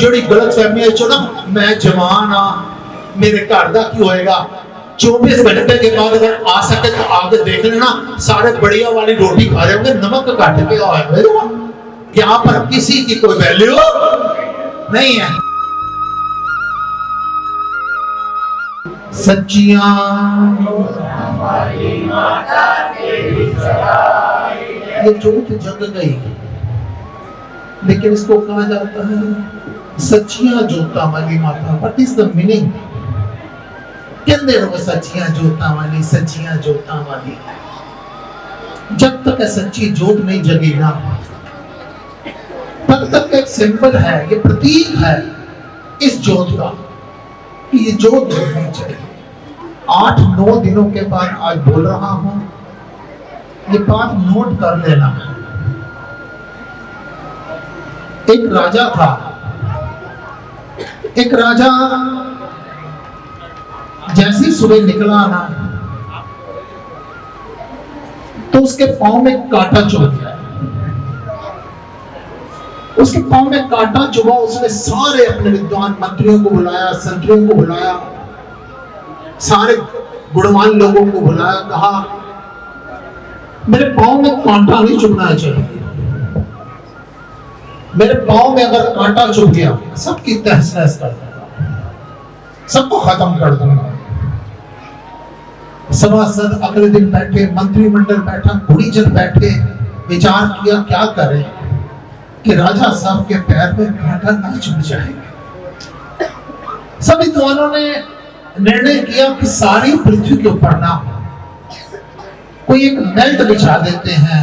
ਜਿਹੜੀ गलतफहमी है ना मैं जवान हाँ मेरे घर का की होएगा 24 घंटे के बाद अगर आ सके तो आगे देख लेना सारे बढ़िया वाली रोटी खा रहे होंगे नमक काट के आएगा। यहाँ पर किसी की कोई वैल्यू नहीं है। सच्चियां ये जोत जग गई लेकिन इसको कहा जाता है सच्चियां जोता वाली माता। What is the meaning? कहते रहो सच्चियां जोता वाली सच्चियां जोता वाली। जब तक सच्ची जोत नहीं जगी ना तब तक एक सिंबल है, ये प्रतीक है इस जोत का कि ये जोत जगनी चाहिए। 8-9 दिनों के बाद आज बोल रहा हूं, ये बात नोट कर लेना। एक राजा था, एक राजा जैसे सुबह निकला ना तो उसके पांव में कांटा चुभ गया। उसके पांव में कांटा चुभा। उसने सारे अपने विद्वान मंत्रियों को बुलाया, संतरियों को बुलाया, सारे गुणवान लोगों को बुलाया, कहा मेरे पांव में कांटा नहीं चुभना चाहिए। मेरे पांव में अगर कांटा चुभ गया सबकी तहस नहस कर दूंगा, सबको खत्म कर दूंगा। सभासद अगले दिन बैठे, मंत्रिमंडल बैठा, गुणीजन बैठे, विचार किया क्या करें कि राजा साहब के पैर में कांटा ना चुभ जाए। सभी विद्वानों ने निर्णय किया कि सारी पृथ्वी के ऊपर ना कोई एक नेट बिछा देते हैं,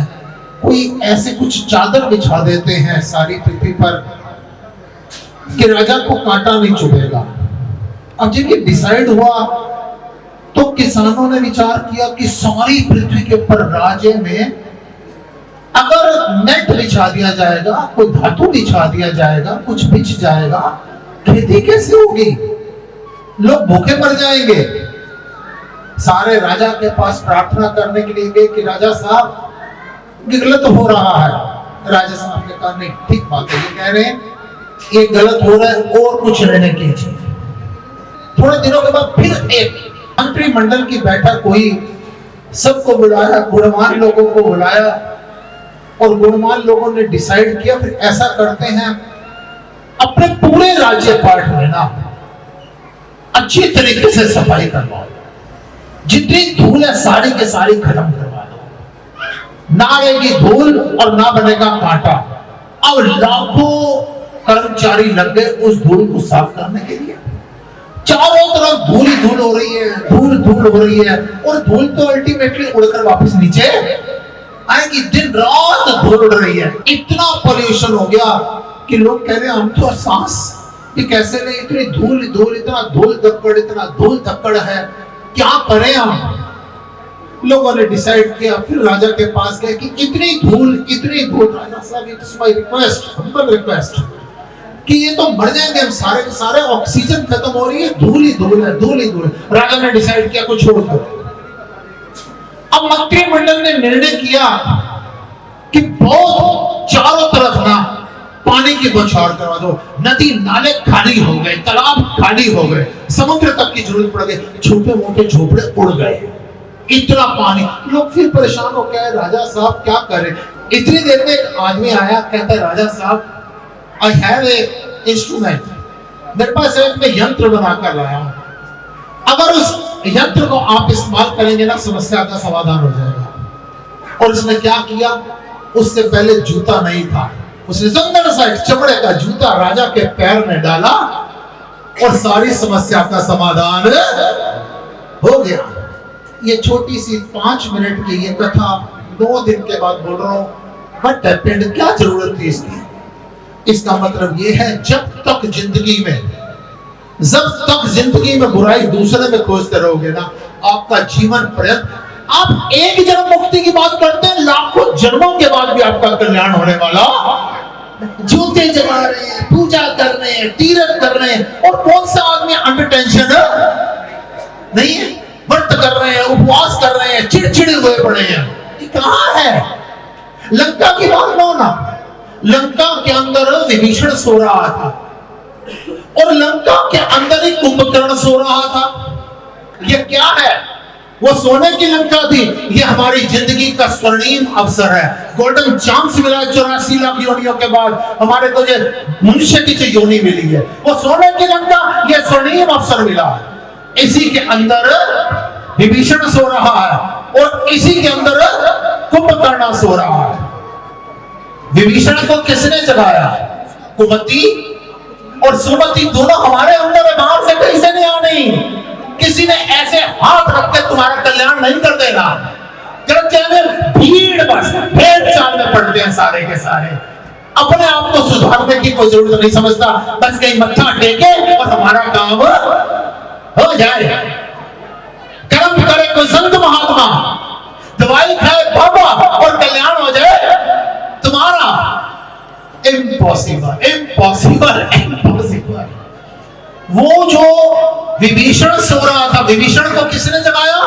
कोई ऐसे कुछ चादर बिछा देते हैं सारी पृथ्वी पर कि राजा को कांटा नहीं चुभेगा। अब जब ये डिसाइड हुआ तो किसानों ने विचार किया कि सारी पृथ्वी के ऊपर राज्य में अगर नेट बिछा दिया जाएगा, कोई धातु बिछा दिया जाएगा, कुछ बिछ जाएगा, खेती कैसे होगी? लोग भूखे मर जाएंगे। सारे राजा के पास प्रार्थना करने के लिए गए कि राजा साहब गलत हो रहा है। राजा साहब ने कहा नहीं ठीक बात है, ये कह रहे हैं ये गलत हो रहा है और कुछ निर्णय कीजिए। थोड़े दिनों के बाद फिर एक मंत्रिमंडल की बैठक हुई, सबको बुलाया, गुणवान लोगों को बुलाया और गुणवान लोगों ने डिसाइड किया फिर ऐसा करते हैं अपने पूरे राज्य पाठ में ना अच्छी तरीके से सफाई करवाओ, जितनी धूल है सारी के सारी खत्म करवा दो, ना आएगी धूल और ना बनेगा कांटा। अब लाखों कर्मचारी लग गए उस धूल को साफ करने के लिए। चारों तरफ धूल ही धूल हो रही है, धूल धूल हो रही है और धूल तो अल्टीमेटली उड़कर वापस नीचे आएगी। दिन रात धूल उड़ रही है। इतना पोल्यूशन हो गया कि लोग कह रहे हैं हम तो सांस ये कैसे नहीं, इतनी धूल धूल, इतना धूल धक्कड़ है, क्या करें हम? लोगों ने डिसाइड किया, फिर राजा के पास गए कि इतनी धूल राजा साहब it's my request, humble request कि ये तो मर जाएंगे हम सारे के सारे, ऑक्सीजन खत्म हो रही है, धूल ही धूल है। राजा ने डिसाइड किया कुछ छोड़ दो। अब मंत्रिमंडल ने निर्णय किया कि बहुत चारों तरफ ना पानी की बौछार करवा दो। नदी नाले खाली हो गए, तालाब खाली हो गए, समुद्र तक की जरूरत पड़ गई, छोटे मोटे झोपड़े उड़ गए, इतना पानी। लोग फिर परेशान हो गए, राजा साहब क्या करें? इतनी देर में एक आदमी आया, कहता है राजा साहब आई हैव ए इंस्ट्रूमेंट, मेरे पास एक मैं यंत्र बनाकर लाया हूं, अगर उस यंत्र को आप इस्तेमाल करेंगे ना समस्या का समाधान हो जाएगा। और उसने क्या किया, उससे पहले जूता नहीं था, उसने सुंदर सा चमड़े का जूता राजा के पैर में डाला और सारी समस्या का समाधान हो गया। ये छोटी सी 5 मिनट की ये कथा 9 दिन के बाद बोल रहा हूं, बट हैपेंड, क्या जरूरत थी इसकी? इसका मतलब ये है जब तक जिंदगी में बुराई दूसरे में खोजते रहोगे ना आपका जीवन पर्यंत, आप एक जन्म मुक्ति की बात करते हैं, लाखों जन्मों के बाद भी आपका कल्याण होने वाला। जूते जमा रहे हैं, पूजा कर रहे हैं, तीर्थ कर रहे हैं, और कौन सा आदमी अंडर टेंशन नहीं है, व्रत कर रहे हैं, उपवास कर रहे हैं, चिड़चिड़े हुए पड़े हैं। ये कहां है? लंका की बात लो ना, लंका के अंदर विभीषण सो रहा था, और लंका के अंदर ही कुंभकर्ण सो रहा था। ये क्या है? वो सोने की लंका थी। ये हमारी जिंदगी का स्वर्णिम अवसर है। गोल्डन चांस मिला 84 लाख योनियों के बाद हमारे को ये मनुष्य की जो योनि मिली है, वो सोने की लंका, ये स्वर्णिम अवसर मिला। इसी के अंदर विभीषण सो रहा है और इसी के अंदर कुंभकर्ण सो रहा है। विभीषण को किसने जगाया? कुमति और सुमति दोनों हमारे अंदर है, बाहर से कहीं से नहीं आनी। किसी ने ऐसे हाथ रख के तुम्हारा कल्याण नहीं कर देना। भीड़ बस भेड़ चाल में पड़ते हैं सारे के सारे। अपने आप को सुधारने की कोई जरूरत नहीं समझता, बस कहीं मत्था टेके और हमारा काम हो जाए। कर्म करे कोई संत महात्मा, दवाई खाए बाबा और कल्याण हो जाए तुम्हारा। Impossible, impossible, impossible. वो जो विभीषण सो रहा था, विभीषण को किसने जगाया?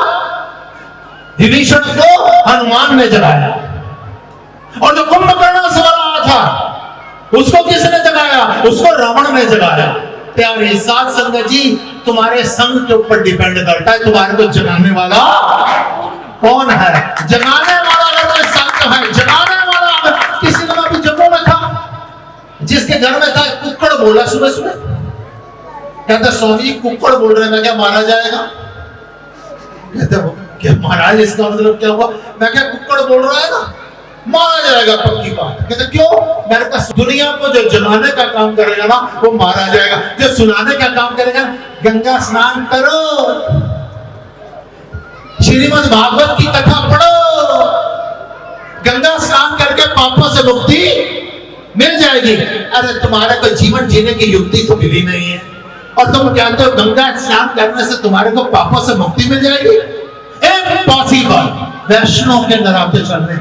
विभीषण को हनुमान ने जगाया। और जो कुंभकर्ण सो रहा था उसको किसने जगाया? उसको रावण ने जगाया। प्यारे साथ संगत जी, तुम्हारे संग के ऊपर डिपेंड करता है तुम्हारे को जगाने वाला कौन है। जगाने वाला अगर कोई संत है, जगाने वाला अगर किसी ने अभी जम्मू में था, जिसके घर में था, कुक्कड़ बोला सुबह सुबह, कहता स्वामी कुक्कड़ बोल रहे हैं, क्या मारा जाएगा? कहते क्या महाराज इसका मतलब क्या हुआ? मैं क्या कुक्कड़ बोल रहा है ना, मारा जाएगा पक्की बात। कहते क्यों? मैंने कहा दुनिया को जो जलाने का काम करेगा ना वो मारा जाएगा, जो सुनाने का काम करेगा गंगा स्नान करो, श्रीमद् भागवत की कथा पढ़ो, गंगा स्नान करके पापों से मुक्ति मिल जाएगी। अरे तुम्हारे को जीवन जीने की युक्ति तो मिली नहीं है और तुम कहते हो गंगा स्नान करने से तुम्हारे को पापों से मुक्ति मिल जाएगी? इम्पॉसिबल। वैष्णव के अंदर आते चल रहे,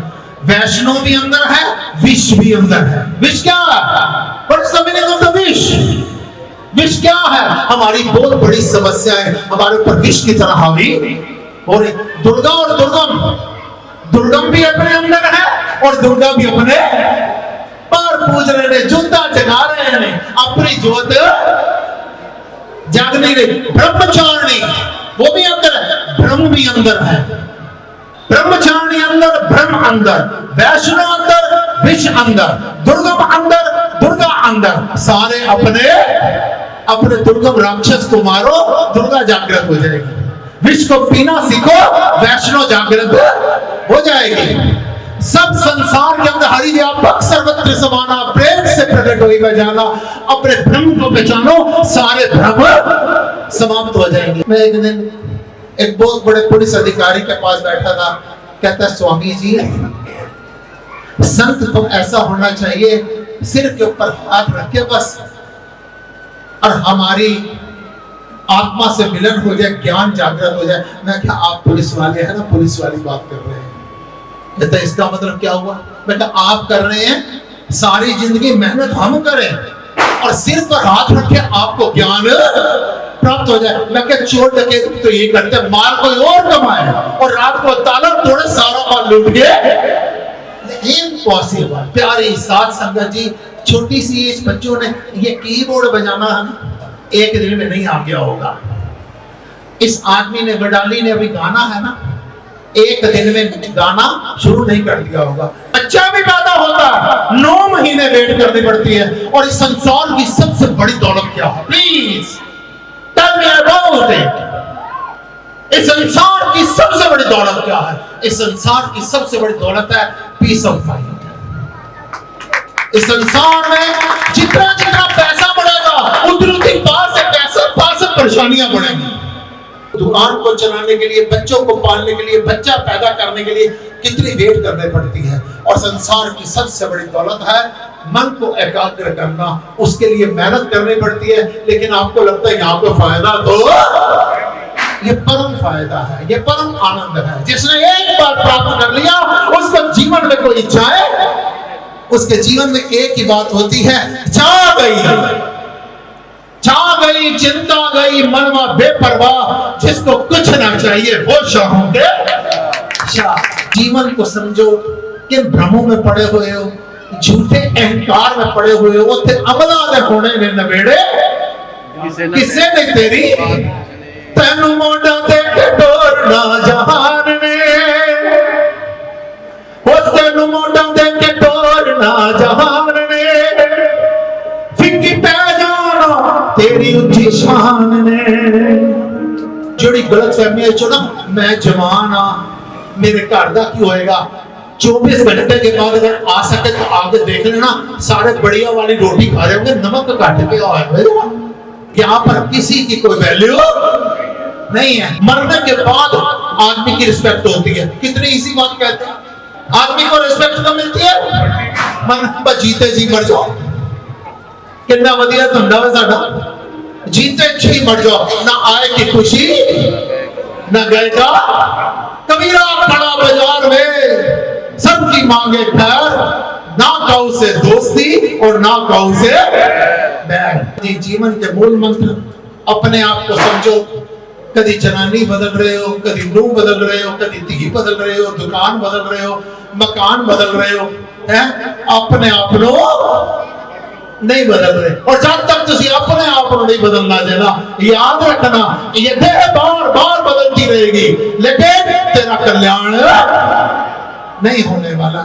वैष्णव भी अंदर है, विष भी अंदर है। विष क्या है? विष क्या है? हमारी बहुत बड़ी समस्या है, हमारे ऊपर विष की तरह हावी हो रही। दुर्गा और दुर्गम, दुर्गम भी अपने अंदर है और दुर्गा भी अपने पर पूज रहे हैं, जूता जगा रहे हैं, अपनी ज्योत जागने रही। ब्रह्मचारिणी वो भी अंदर है, ब्रह्म भी अंदर है। ब्रह्मचारिणी अंदर, ब्रह्म अंदर, वैष्णव अंदर, विष अंदर, दुर्गम अंदर, दुर्गा अंदर। सारे अपने अपने दुर्गम राक्षस को मारो, दुर्गा जागृत हो जाएगी। विष को पीना सीखो, वैष्णव जागृत हो जाएगी। सब संसार के अंदर हरि व्यापक सर्वत्र समाना, प्रेम से प्रकट हुई बजाना, अपने भ्रम को पहचानो, सारे भ्रम समाप्त हो जाएंगे। मैं एक दिन एक बहुत बड़े पुलिस अधिकारी के पास बैठा था, कहता स्वामी जी संत तो ऐसा होना चाहिए सिर के ऊपर हाथ रखे बस और हमारी आत्मा से मिलन हो जाए, ज्ञान जागृत हो जाए। मैं क्या आप पुलिस वाले हैं ना, पुलिस वाली बात कर रहे हैं? कहता इसका मतलब क्या हुआ? मैं कहा आप कर रहे हैं, सारी जिंदगी मेहनत हम करें और सिर पर हाथ रखे आपको ज्ञान प्राप्त हो जाए। मैं क्या चोर डकैत तो ये करते हैं, माल कोई और कमाए और रात को ताला तोड़े सारा माल लूट गए। इम्पॉसिबल। प्यारी साथ संगत जी, छोटी सी एज बच्चों ने ये कीबोर्ड बजाना एक दिन में नहीं आ गया होगा। इस आदमी ने, बडाली ने अभी गाना है ना, एक दिन में गाना शुरू नहीं कर दिया होगा। बच्चा भी पैदा होता है, 9 महीने वेट करनी पड़ती है। और इस संसार की सबसे बड़ी दौलत क्या है? Please tell me about it. इस संसार की सबसे बड़ी दौलत क्या है? इस संसार की सबसे बड़ी दौलत है पीस ऑफ माइंड। इस संसार में जितना जितना पैसा बढ़ेगा उतनी पास से पैसा, पास से परेशानियां बढ़ेंगी। दुकान को चलाने के लिए, बच्चों को पालने के लिए, बच्चा पैदा करने के लिए कितनी वेट करनी पड़ती है। और संसार की सबसे बड़ी दौलत है मन को एकाग्र करना, उसके लिए मेहनत करनी पड़ती है। लेकिन आपको लगता है यहाँ पे फायदा, तो ये परम फायदा है, ये परम आनंद है। जिसने एक बार प्राप्त कर लिया उसको जीवन में कोई इच्छाएं, उसके जीवन में एक ही बात होती है, छा गई चिंता गई, मनवा बेपरवाह, जिसको कुछ ना चाहिए वो शाहों के शाह। जीवन को समझो, किन भ्रमों में पड़े हुए हो, झूठे अहंकार में पड़े हुए हो, थे अमला ने होने ने नवेड़े किसे ने तेरी तेनू मोढ़ा ते टोरना जहान ने, ओ तेनू मोढ़ा ते टोरना जहान ने, फिक्की पै जाना तेरी उच्ची शान ने। जिहड़ी गलतफहमी चो ना मैं जवान हाँ मेरे घर का की होएगा, 24 घंटे के बाद अगर आ सके तो आगे देख लेना सारे बढ़िया वाली रोटी खा रहे होंगे, नमक काट के आए। यहाँ पर किसी की कोई वैल्यू नहीं है। मरने के बाद आदमी की रिस्पेक्ट होती है। कितनी इसी बात कहते हैं, आदमी को रिस्पेक्ट तो मिलती है मन पर जीते जी मर जाओ। कितना वधिया धंधा है साडा, जीते जी मर जाओ, ना आए की खुशी ना गए का। कबीरा खड़ा बाजार में सबकी मांगे खैर, ना काऊ से दोस्ती और ना काऊ से बैर। जीवन के मूल मंत्र अपने आप को समझो। कभी जनानी बदल रहे हो, कभी नूह बदल रहे हो, कभी धी बदल रहे हो, दुकान बदल रहे हो, मकान बदल रहे हो, हैं अपने आप को नहीं बदल रहे। और जब तक तुसी अपने आप को नहीं बदलना देना, याद रखना ये देह बार बार बदलती रहेगी लेकिन तेरा कल्याण नहीं होने वाला।